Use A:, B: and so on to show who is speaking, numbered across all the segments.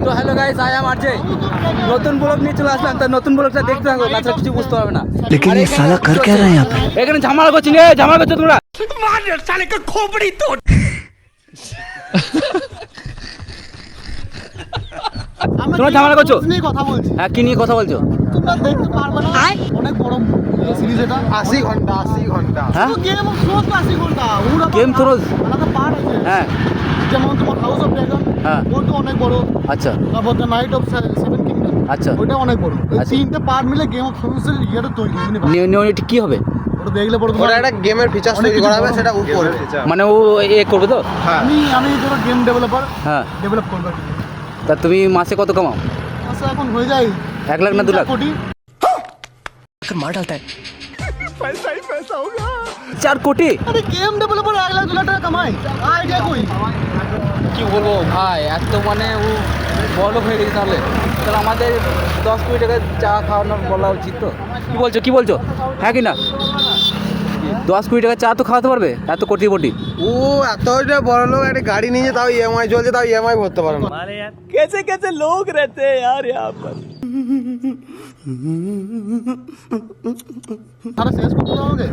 A: তো hello guys, I am RJ. নতুন blog নিয়ে চলে আসলাম, তাই নতুন ব্লগটা দেখতে থাকো, তাছাড়া কিছু বুঝতে পারবে না।
B: लेकिन ये साला कर क्या रहा है यहाँ पे?
A: এখানে ঝামেলা করছি রে, ঝামেলা করছো তোমরা। তোমরা ঝামেলা করছো?
C: নিয়ে কথা বলছি।
A: হ্যাঁ, কি নিয়ে কথা বলছো?
C: তোমরা দেখতে পারবে না, অনেক বড় সিরিজ এটা।
D: 80 ঘন্টা
A: হ্যাঁ,
C: গেম অফ থ্রোনস 80 ঘন্টা। ওরা
A: গেম থ্রোনস?
C: আলাদা পার্ট আছে।
A: হ্যাঁ
C: যেমন তোমার হাউস অফ ড্রাগন,
A: হ্যাঁ।
C: ওটা অনেক বড়।
A: আচ্ছা
C: তারপর the night of seven kingdom,
A: আচ্ছা।
C: ওটা অনেক বড়। এই
A: আচ্ছা।
C: তিনটে পার্ট মিলে গেম অফ থ্রোনস এর ইয়েটা তৈরি হয়নি।
A: এটা কি হবে?
C: ওটা দেখলে পরে
D: ওটা
C: তোমার
D: একটা গেমের ফিচার তৈরি করা হবে, সেটা উপরে।
A: মানে ও এ করবে তো?
D: হ্যাঁ,
C: আমি ধরো গেম ডেভেলপার,
A: হ্যাঁ।
C: ডেভেলপ করবো।
A: তা তুমি মাসে কত কামাও?
C: আচ্ছা, এখন হয়ে যায়
A: 1 লাখ না 2 লাখ?
C: 3-4 কোটি।
B: मार डालता है।
A: 4 কোটি?
C: আরে গেম ডেভেলপার 1 লাখ 2 লাখ টাকা কামাই, আইডিয়া কই?
A: কি বলবো ভাই, এত মানে ও বড় হয়ে গেছে। তাহলে তাহলে আমাদের 10 কোটি টাকা চা খাওয়ানোর বলা উচিত তো। কি বলছো হ্যাঁ কি না? 10 কোটি টাকা চা তো খাওয়াতে পারবে এত কোটিপতি?
D: ও এতটা বড় লোক, একটা গাড়ি নিয়ে তাও ইএমআই চলছে, তাও ইএমআই ভরতে পারে না।
A: कैसे लोग रहते हैं यार यहाँ पर।
C: তারা শেষ করতে হবে।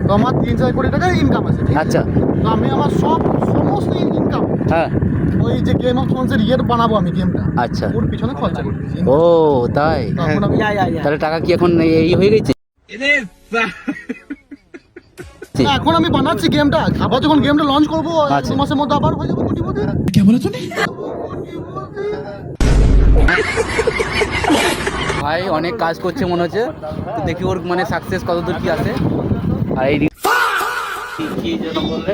C: তো আমার 3-4 কোটি টাকা ইনকাম আছে, ঠিক আছে?
A: আচ্ছা
C: তো আমি আমার সমস্ত ইনকাম
A: হ্যাঁ
C: ওই যে গেম অফ থ্রোনস এর ইয়ের বানাবো আমি গেমটা,
A: আচ্ছা।
C: ওর পিছনে খরচা করতেছি।
A: ও তাই?
C: তখন আমি
A: তাহলে টাকা কি এখন এই হয়ে গেছে?
C: না, এখন আমি বানাচ্ছি গেমটা, আবার যখন গেমটা লঞ্চ করবো
A: আচ্ছা।
C: 2 মাসের মধ্যে আবার হয়ে যাবে কোটিপতি।
A: ভাই অনেক কাজ করছে মনে হচ্ছে, তো দেখি ওর মানে সাকসেস কতদূর কি আছে। আর এই কি যেন বললে,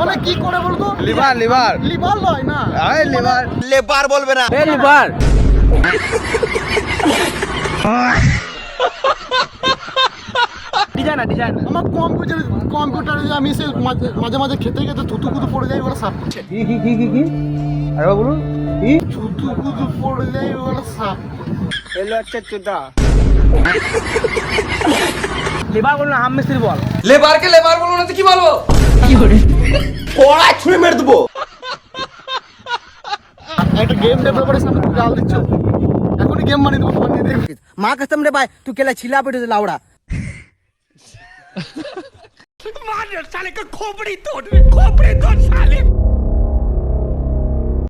C: মানে কি করে বলতো?
D: লিভার
C: লিভার লয় না,
D: আরে লিভার বলবে না।
A: এই লিভার। ডিজাইন
C: আমার কম্পিউটারে যে আমি সে মাঝে মাঝে খেতে খেতে থুতু কুতু পড়ে যায়, ওরা সাফ করছে।
A: কি আরে বলুন কি?
C: থুতু কুতু পড়ে যায়, ওরা সাফ।
A: এলো আচ্ছা চোদা। লিভার বলুন, হাম মিস্ত্রি বল।
D: লেবার বলবো না তো কি বলবো? কড়া ছুঁড়ে মেরে দেবো।
C: একটা গেম ডেভেলপারের সামনে তুমি গাল দিচ্ছ, এখনই গেম বানিয়ে দেবো, বানিয়ে দেবো।
B: माँ कसम रे भाई तू केला छिला पे लाउड़ा
E: साले का खोपड़ी तोड़ साले